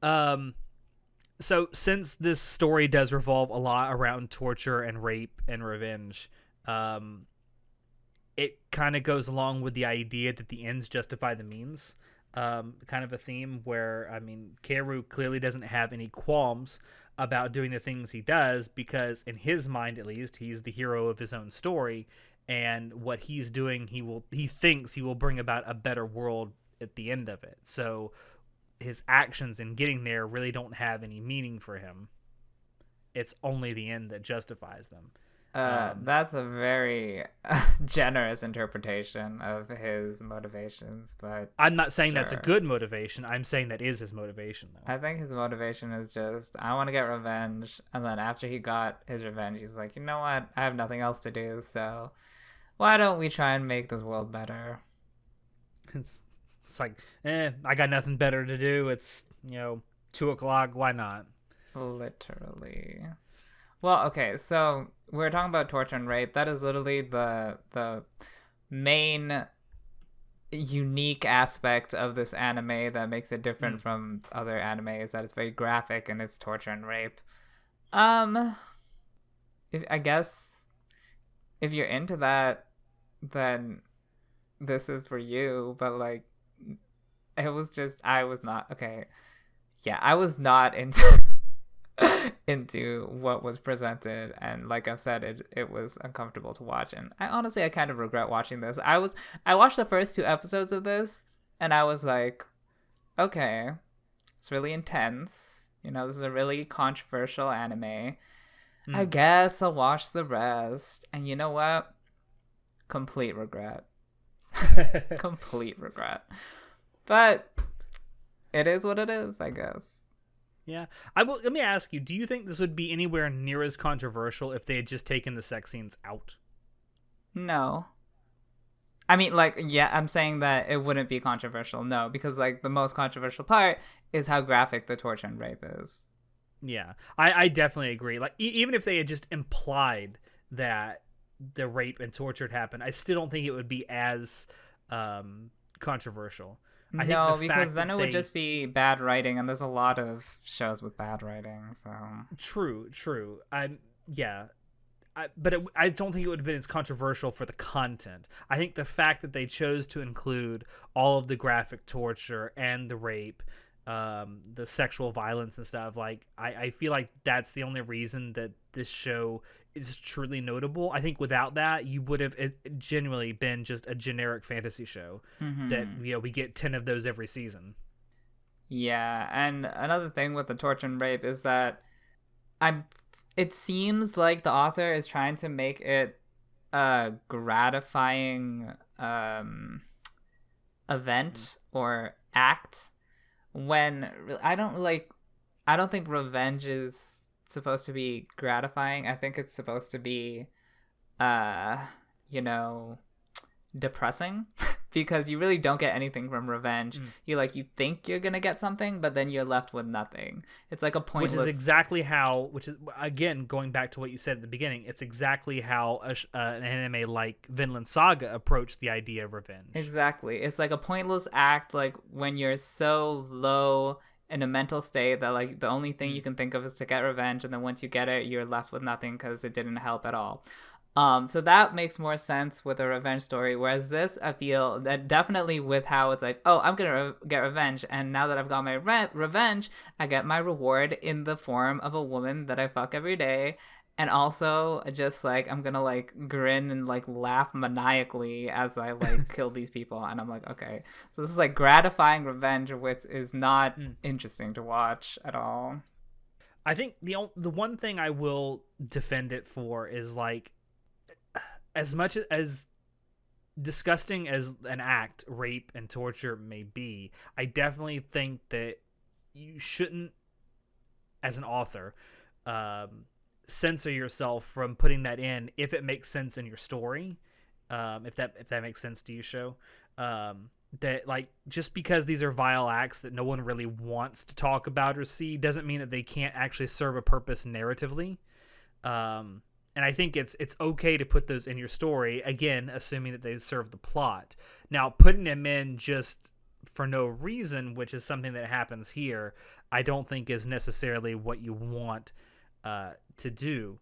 So since this story does revolve a lot around torture and rape and revenge, it kind of goes along with the idea that the ends justify the means. Kind of a theme where, I mean, Kaoru clearly doesn't have any qualms about doing the things he does because in his mind, at least, he's the hero of his own story, and what he's doing, he thinks he will bring about a better world at the end of it. So his actions in getting there really don't have any meaning for him. It's only the end that justifies them. That's a very generous interpretation of his motivations, but I'm not saying sure. that's a good motivation. I'm saying that is his motivation, though. I think his motivation is just, I want to get revenge, and then after he got his revenge, he's like, you know what? I have nothing else to do, so why don't we try and make this world better? It's, it's like, I got nothing better to do. It's, 2:00. Why not? Literally. Well, okay, so we're talking about torture and rape. That is literally the main unique aspect of this anime that makes it different from other animes, that it's very graphic and it's torture and rape. I guess if you're into that, then this is for you, but like I was not okay. Yeah, I was not into into what was presented, and like I've said, it was uncomfortable to watch, and I kind of regret watching this. I watched the first 2 episodes of this, and I was like, okay, it's really intense, this is a really controversial anime. I guess I'll watch the rest, and you know what, complete regret. Complete regret, but it is what it is, I guess. Yeah. Let me ask you, do you think this would be anywhere near as controversial if they had just taken the sex scenes out? No. I mean, like, yeah, I'm saying that it wouldn't be controversial. No, because, like, the most controversial part is how graphic the torture and rape is. Yeah. I definitely agree. Like, even if they had just implied that the rape and torture had happened, I still don't think it would be as controversial. No, because then it would just be bad writing, and there's a lot of shows with bad writing. So true. I don't think it would have been as controversial for the content. I think the fact that they chose to include all of the graphic torture and the rape, the sexual violence and stuff, like I feel like that's the only reason that this show is truly notable. I think without that, you would have genuinely been just a generic fantasy show that we get 10 of those every season. Yeah, and another thing with the torture and rape is that it seems like the author is trying to make it a gratifying event or act, when I don't think revenge is supposed to be gratifying. I think it's supposed to be depressing because you really don't get anything from revenge. You think you're gonna get something, but then you're left with nothing. It's like a pointless, which is again going back to what you said at the beginning, it's exactly how an anime like Vinland Saga approached the idea of revenge. Exactly. It's like a pointless act, like when you're so low in a mental state that like the only thing you can think of is to get revenge, and then once you get it, you're left with nothing because it didn't help at all. So that makes more sense with a revenge story, whereas this, I feel that definitely with how it's like, oh, I'm gonna get revenge, and now that I've got my revenge, I get my reward in the form of a woman that I fuck every day, and also just like I'm gonna like grin and like laugh maniacally as I like kill these people, and I'm like, okay, so this is like gratifying revenge, which is not interesting to watch at all. I think the one thing I will defend it for is like, as much as disgusting as an act rape and torture may be, I definitely think that you shouldn't, as an author, censor yourself from putting that in if it makes sense in your story. If that makes sense to you, show. That like just because these are vile acts that no one really wants to talk about or see doesn't mean that they can't actually serve a purpose narratively. And I think it's okay to put those in your story, again, assuming that they serve the plot. Now, putting them in just for no reason, which is something that happens here, I don't think is necessarily what you want to do.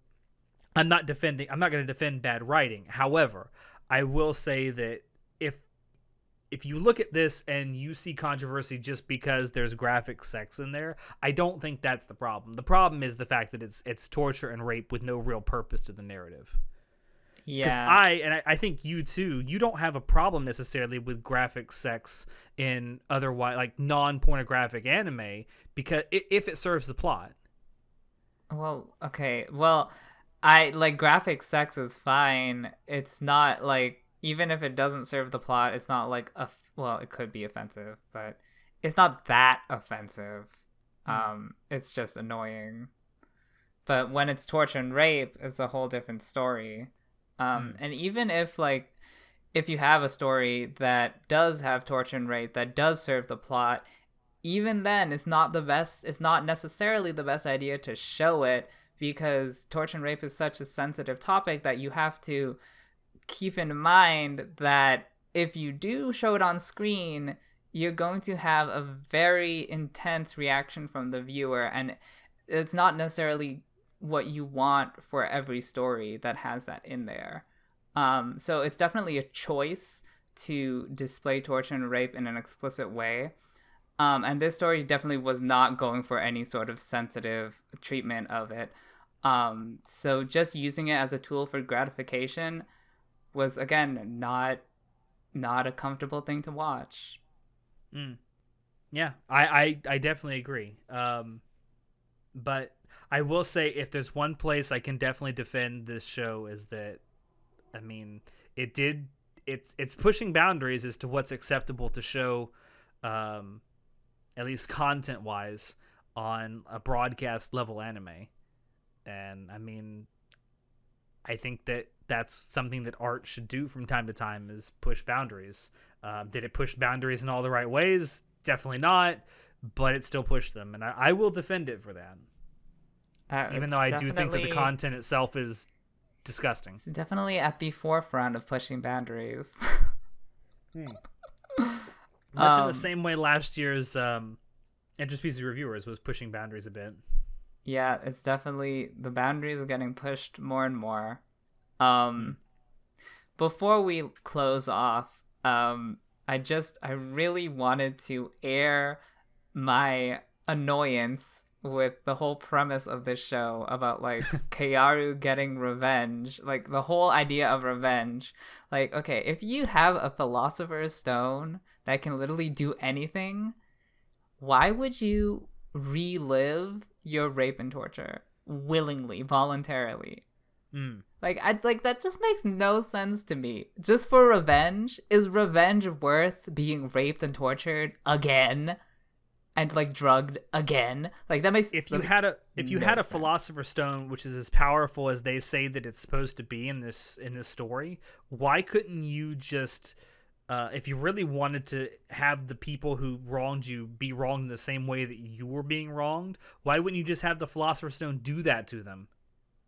I'm not going to defend bad writing. However, I will say that if you look at this and you see controversy just because there's graphic sex in there, I don't think that's the problem. The problem is the fact that it's torture and rape with no real purpose to the narrative. Yeah. Because I think you too, you don't have a problem necessarily with graphic sex in otherwise like non-pornographic anime because if it serves the plot. Well, okay. Well, I like graphic sex is fine. It's not like, even if it doesn't serve the plot, it's not like well, it could be offensive, but it's not that offensive. It's just annoying. But when it's torture and rape, it's a whole different story. And even if you have a story that does have torture and rape, that does serve the plot, even then it's not necessarily the best idea to show it, because torture and rape is such a sensitive topic that you have to keep in mind that if you do show it on screen, you're going to have a very intense reaction from the viewer, and it's not necessarily what you want for every story that has that in there. So it's definitely a choice to display torture and rape in an explicit way. And this story definitely was not going for any sort of sensitive treatment of it. So just using it as a tool for gratification was, again, not a comfortable thing to watch. Yeah, I definitely agree. But I will say, if there's one place I can definitely defend this show, is that, I mean, it's pushing boundaries as to what's acceptable to show, at least content-wise, on a broadcast level anime. And I mean, I think that that's something that art should do from time to time, is push boundaries. Did it push boundaries in all the right ways? Definitely not, but it still pushed them, and I will defend it for that. Even though I do think that the content itself is disgusting. It's definitely at the forefront of pushing boundaries. Much in the same way last year's Interest Pieces Reviewers was pushing boundaries a bit. Yeah, it's definitely, the boundaries are getting pushed more and more. Before we close off, I really wanted to air my annoyance with the whole premise of this show about, like, Kaoru getting revenge. Like, the whole idea of revenge. Like, okay, if you have a Philosopher's Stone that can literally do anything, why would you relive your rape and torture willingly, voluntarily? Like, that just makes no sense to me. Just for revenge? Is revenge worth being raped and tortured again? And, like, drugged again? Like, that makes... If you had a Philosopher's Stone, which is as powerful as they say that it's supposed to be in this story, why couldn't you just... if you really wanted to have the people who wronged you be wronged in the same way that you were being wronged, why wouldn't you just have the Philosopher's Stone do that to them?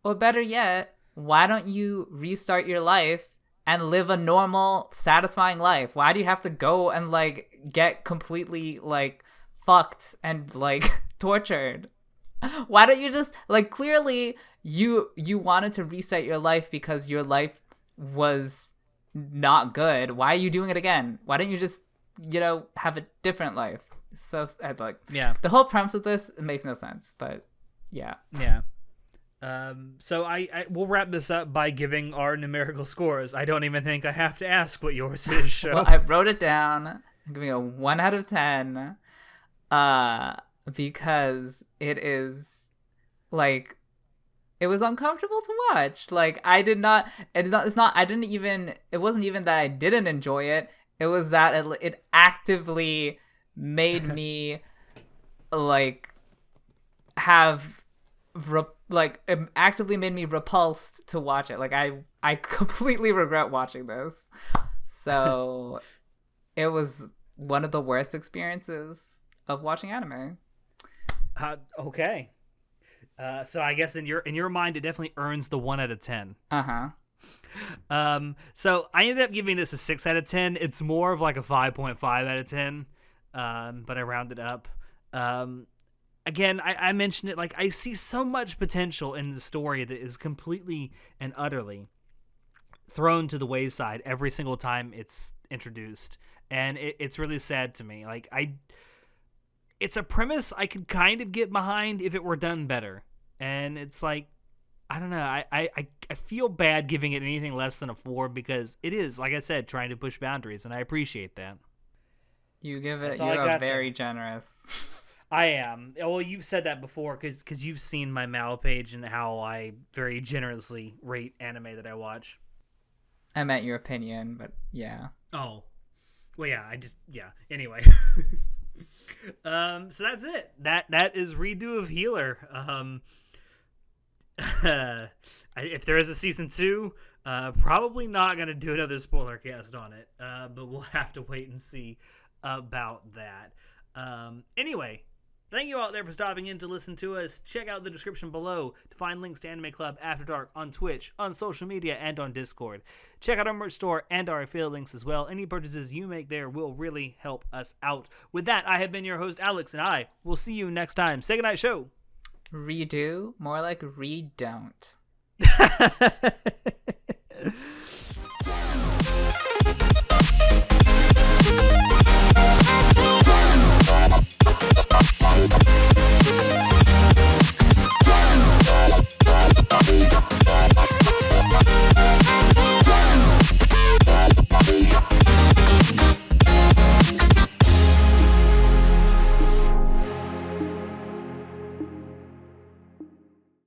Or better yet, why don't you restart your life and live a normal, satisfying life? Why do you have to go and, like, get completely, like, fucked and, like, tortured? Why don't you just, like, clearly you wanted to reset your life because your life was not good. Why are you doing it again? Why don't you just, have a different life? So, like, yeah, the whole premise of this, it makes no sense, but yeah. So I we'll wrap this up by giving our numerical scores. I don't even think I have to ask what yours is, Show. Well, I wrote it down. I'm giving a 1 out of 10, because it is, like, it was uncomfortable to watch. Like, it wasn't even that I didn't enjoy it. It was that it actively made me, like, it actively made me repulsed to watch it. Like, I completely regret watching this. So it was one of the worst experiences of watching anime. Okay. So I guess in your mind, it definitely earns the 1 out of 10. So I ended up giving this a 6 out of 10. It's more of like a 5.5 out of 10. But I rounded up. Again, I mentioned it, like, I see so much potential in the story that is completely and utterly thrown to the wayside every single time it's introduced. And it's really sad to me. Like, it's a premise I could kind of get behind if it were done better. And it's like, I don't know. I feel bad giving it anything less than a 4, because it is, like I said, trying to push boundaries, and I appreciate that. You're very generous. I am. Well, you've said that before because you've seen my Mal page and how I very generously rate anime that I watch. I meant your opinion, but yeah. Oh. Well, yeah, Anyway. So that's it. That is Redo of Healer. If there is a season 2, probably not going to do another spoiler cast on it. But we'll have to wait and see about that. Anyway, thank you out there for stopping in to listen to us. Check out the description below to find links to Anime Club After Dark on Twitch, on social media, and on Discord. Check out our merch store and our affiliate links as well. Any purchases you make there will really help us out. With that, I have been your host, Alex, and I will see you next time. Say goodnight, show. Redo? More like re-don't.